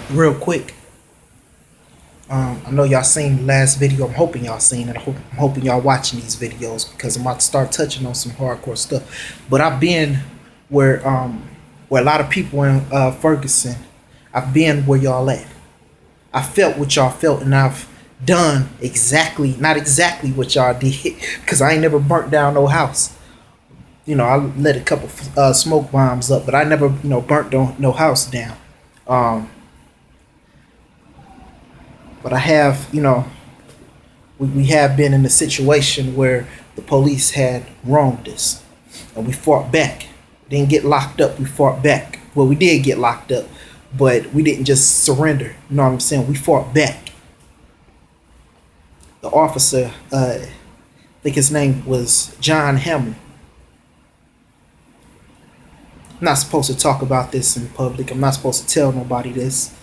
Real quick, I know y'all seen the last video. I'm hoping y'all seen it. I'm hoping y'all watching these videos because I'm about to start touching on some hardcore stuff. But I've been where a lot of people in Ferguson. I've been where y'all at. I felt what y'all felt, and I've done exactly not exactly what y'all did because I ain't never burnt down no house. I let a couple smoke bombs up, but I never burnt no house down. Um, but I have we have been in a situation where the police had wronged us and we fought back. We didn't get locked up, we fought back. Well, we did get locked up, but we didn't just surrender. You know what I'm saying? We fought back. The officer, I think his name was John Hammond. I'm not supposed to talk about this in public. I'm not supposed to tell nobody this,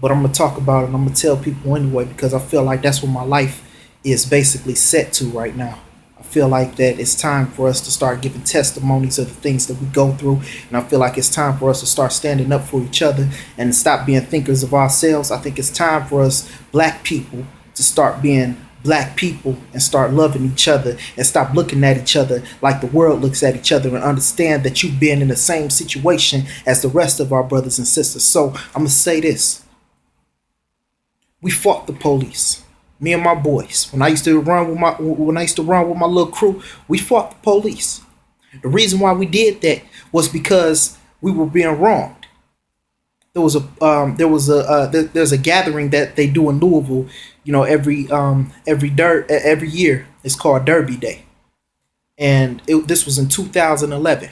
but I'm gonna talk about it. And I'm gonna tell people anyway because I feel like that's what my life is basically set to right now. I feel like that it's time for us to start giving testimonies of the things that we go through, and I feel like it's time for us to start standing up for each other and stop being thinkers of ourselves. I think it's time for us, black people, to start being black people and start loving each other and stop looking at each other like the world looks at each other and understand that you've been in the same situation as the rest of our brothers and sisters. So I'm gonna say this: we fought the police. Me and my boys. When I used to run with my little crew, we fought the police. The reason why we did that was because we were being wronged. There's a gathering that they do in Louisville, every year. It's called Derby Day, and this was in 2011.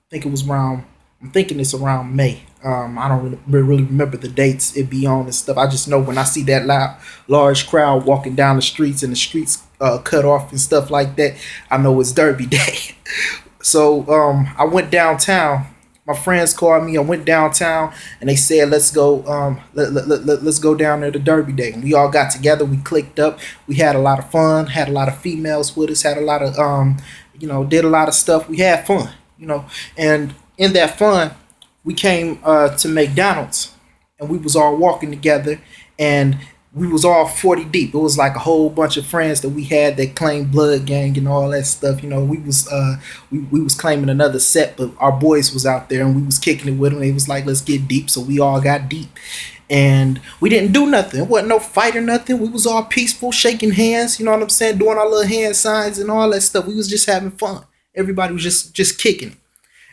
Think it was around. I'm thinking it's around May. I don't really remember the dates it be on and stuff. I just know when I see that large crowd walking down the streets and the streets cut off and stuff like that, I know it's Derby Day. So I went downtown. My friends called me. I went downtown and they said, "Let's go. Let's go down there to Derby Day." And we all got together. We clicked up. We had a lot of fun. Had a lot of females with us. Had a lot of did a lot of stuff. We had fun. And in that fun, we came to McDonald's, and we was all walking together, and we was all 40 deep. It was like a whole bunch of friends that we had that claimed blood gang and all that stuff. We was claiming another set, but our boys was out there and we was kicking it with them. They was like, "Let's get deep," so we all got deep. And we didn't do nothing. It wasn't no fight or nothing. We was all peaceful, shaking hands, you know what I'm saying, doing our little hand signs and all that stuff. We was just having fun. Everybody was just kicking it.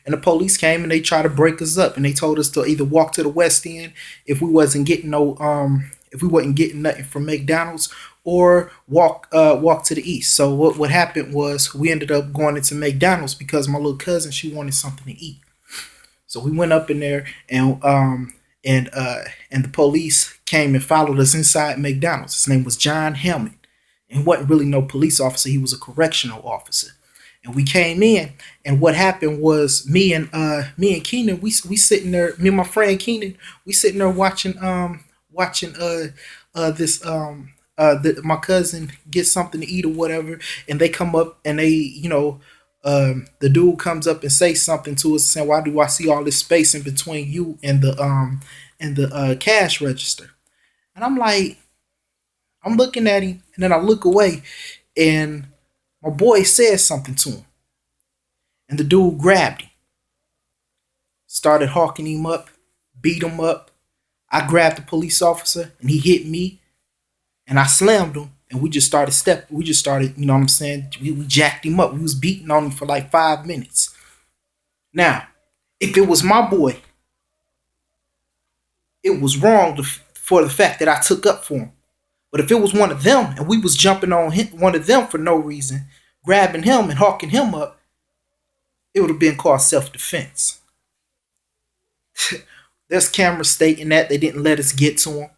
And the police came and they tried to break us up, and they told us to either walk to the West End if we wasn't getting nothing from McDonald's, or walk to the east. So what happened was we ended up going into McDonald's because my little cousin, she wanted something to eat. So we went up in there, and the police came and followed us inside McDonald's. His name was John Hammond. And he wasn't really no police officer, he was a correctional officer. And we came in, and what happened was me and Keenan, we sitting there, me and my friend Keenan, we sitting there watching this my cousin get something to eat or whatever, and they come up and they the dude comes up and say something to us saying, "Why do I see all this space in between you and the cash register?" And I'm like, I'm looking at him, and then I look away, and my boy said something to him, and the dude grabbed him, started hawking him up, beat him up. I grabbed the police officer, and he hit me, and I slammed him, and we just started stepping. We just started, you know what I'm saying? We jacked him up. We was beating on him for like 5 minutes. Now, if it was my boy, it was wrong for the fact that I took up for him. But if it was one of them and we was jumping on one of them for no reason, grabbing him and hawking him up, it would have been called self-defense. There's cameras stating that they didn't let us get to him.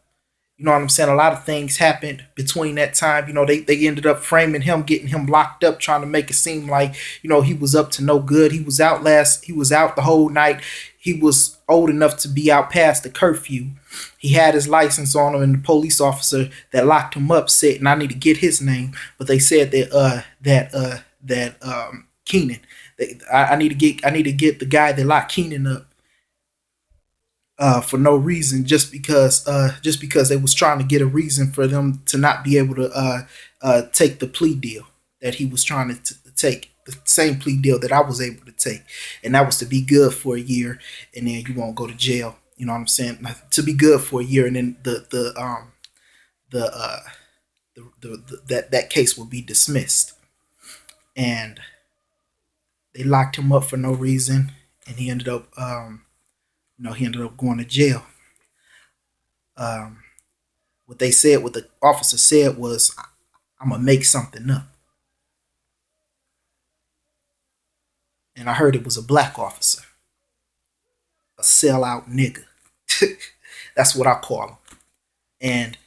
You know what I'm saying? A lot of things happened between that time. They ended up framing him, getting him locked up, trying to make it seem like, he was up to no good. He was out the whole night. He was old enough to be out past the curfew. He had his license on him, and the police officer that locked him up said, and I need to get his name, but they said that Keenan. I need to get the guy that locked Keenan up. for no reason, just because they was trying to get a reason for them to not be able to take the plea deal that he was trying to take, the same plea deal that I was able to take, and that was to be good for a year, and then you won't go to jail. You know what I'm saying? To be good for a year, and then the, that case will be dismissed, and they locked him up for no reason, and he ended up he ended up going to jail. Um, what the officer said was, "I'm gonna make something up," and I heard it was a black officer, a sellout nigga. That's what I call him, and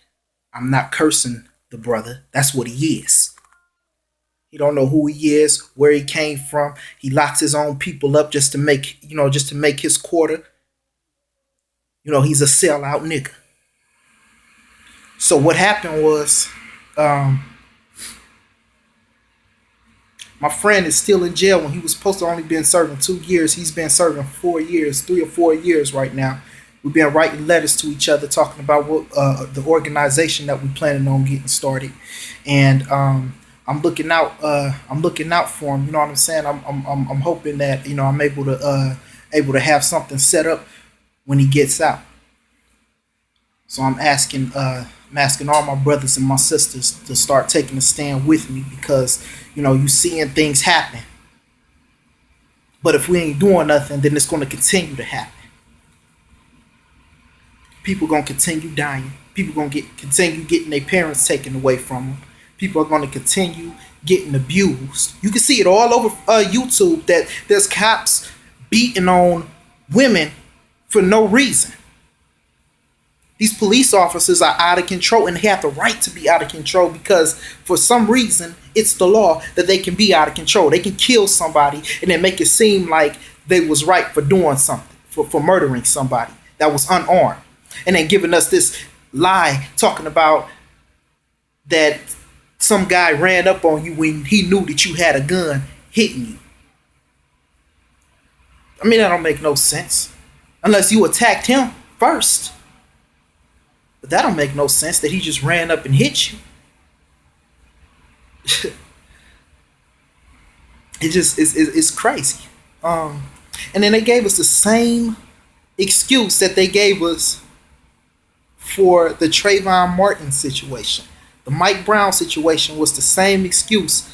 I'm not cursing the brother. That's what he is. He don't know who he is, where he came from. He locks his own people up just to make his quarter. He's a sellout nigga. So what happened was, um, my friend is still in jail when he was supposed to only been serving 2 years. He's been serving 4 years, 3 or 4 years right now. We've been writing letters to each other talking about what the organization that we're planning on getting started, and I'm looking out. I'm looking out for him. You know what I'm saying? I'm hoping that I'm able to have something set up when he gets out. So I'm asking all my brothers and my sisters to start taking a stand with me, because you seeing things happen. But if we ain't doing nothing, then it's going to continue to happen. People going to continue dying. People going to continue getting their parents taken away from them. People are going to continue getting abused. You can see it all over YouTube that there's cops beating on women for no reason. These police officers are out of control, and they have the right to be out of control, because for some reason it's the law that they can be out of control. They can kill somebody and then make it seem like they was right for doing something, for murdering somebody that was unarmed, and then giving us this lie talking about that some guy ran up on you when he knew that you had a gun hitting you. I mean, that don't make no sense unless you attacked him first. But that don't make no sense that he just ran up and hit you. It's crazy. And then they gave us the same excuse that they gave us for the Trayvon Martin situation. The Mike Brown situation was the same excuse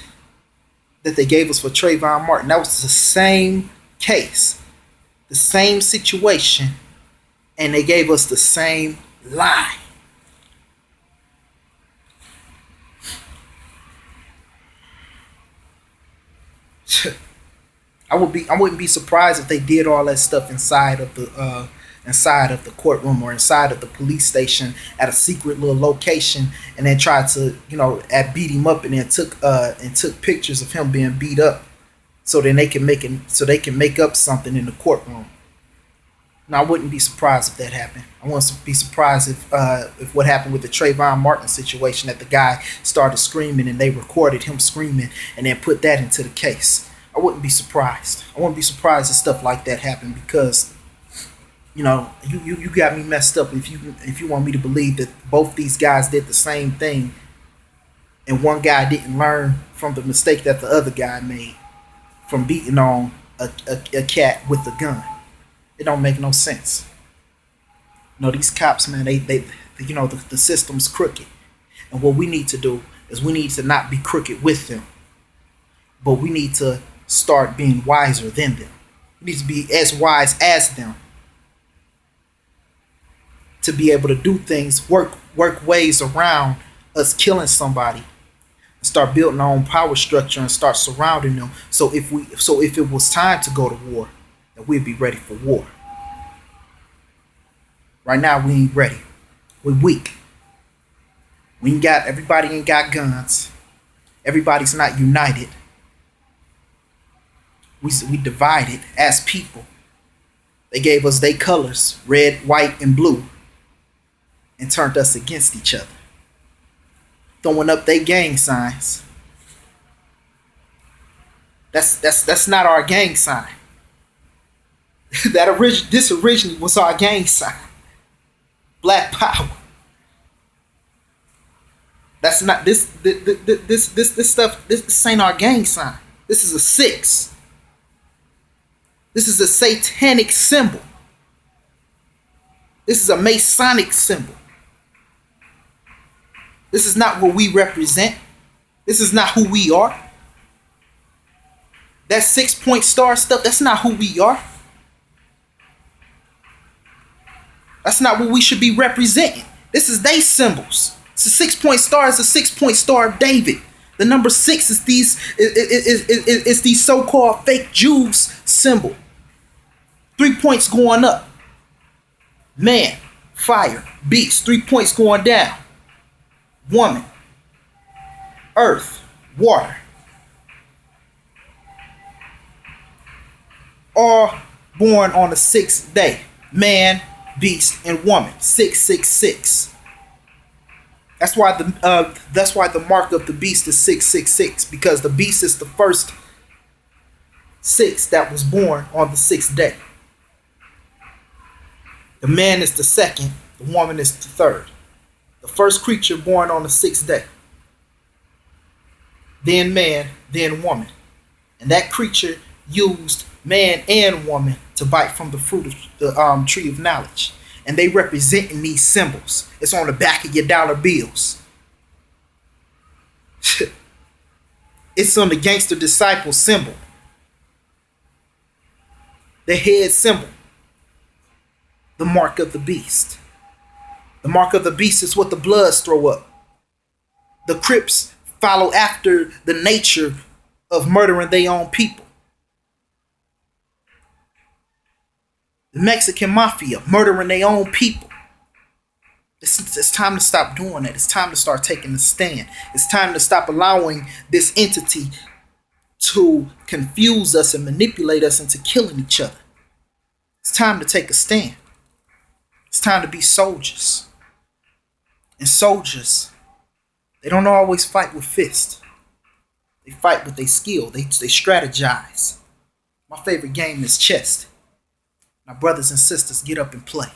that they gave us for Trayvon Martin. That was the same case, the same situation, and they gave us the same lie. I wouldn't be surprised if they did all that stuff inside of the courtroom or inside of the police station at a secret little location, and then tried to beat him up, and then took pictures of him being beat up, so then they can make up something in the courtroom. Now, I wouldn't be surprised if that happened. I wouldn't be surprised if what happened with the Trayvon Martin situation, that the guy started screaming and they recorded him screaming and then put that into the case. I wouldn't be surprised. I wouldn't be surprised if stuff like that happened, because you got me messed up if you want me to believe that both these guys did the same thing, and one guy didn't learn from the mistake that the other guy made from beating on a cat with a gun. It don't make no sense. These cops, man, the system's crooked. And what we need to do is we need to not be crooked with them, but we need to start being wiser than them. We need to be as wise as them, to be able to do things, work ways around us killing somebody, and start building our own power structure and start surrounding them. So if it was time to go to war, that we'd be ready for war. Right now we ain't ready. We're weak. Everybody ain't got guns. Everybody's not united. We divided as people. They gave us their colors, red, white, and blue, and turned us against each other, throwing up their gang signs. That's not our gang sign. This originally was our gang sign. Black power. That's not this stuff. This ain't our gang sign. This is a 6. This is a satanic symbol. This is a Masonic symbol. This is not what we represent. This is not who we are. That 6-point star stuff, that's not who we are. That's not what we should be representing. This is they symbols. It's a 6-point star. It's a 6-point star of David. The number 6 is these so-called fake Jews symbol. 3 points going up. Man, fire, beast. 3 points going down. Woman, earth, water. All born on the 6th day. Man, beast, and woman. 666. That's why the mark of the beast is 666, because the beast is the first 6 that was born on the 6th day. The man is the second, the woman is the third. The first creature born on the 6th day. Then man, then woman. And that creature used man and woman to bite from the fruit of the tree of knowledge. And they representing these symbols. It's on the back of your dollar bills. It's on the gangster disciple symbol. The head symbol. The mark of the beast. The mark of the beast is what the Bloods throw up. The Crips follow after the nature of murdering their own people. The Mexican mafia murdering their own people. It's time to stop doing that. It's time to start taking a stand. It's time to stop allowing this entity to confuse us and manipulate us into killing each other. It's time to take a stand. It's time to be soldiers. And soldiers, they don't always fight with fists. They fight with their skill. They strategize. My favorite game is chess. My brothers and sisters, get up and play.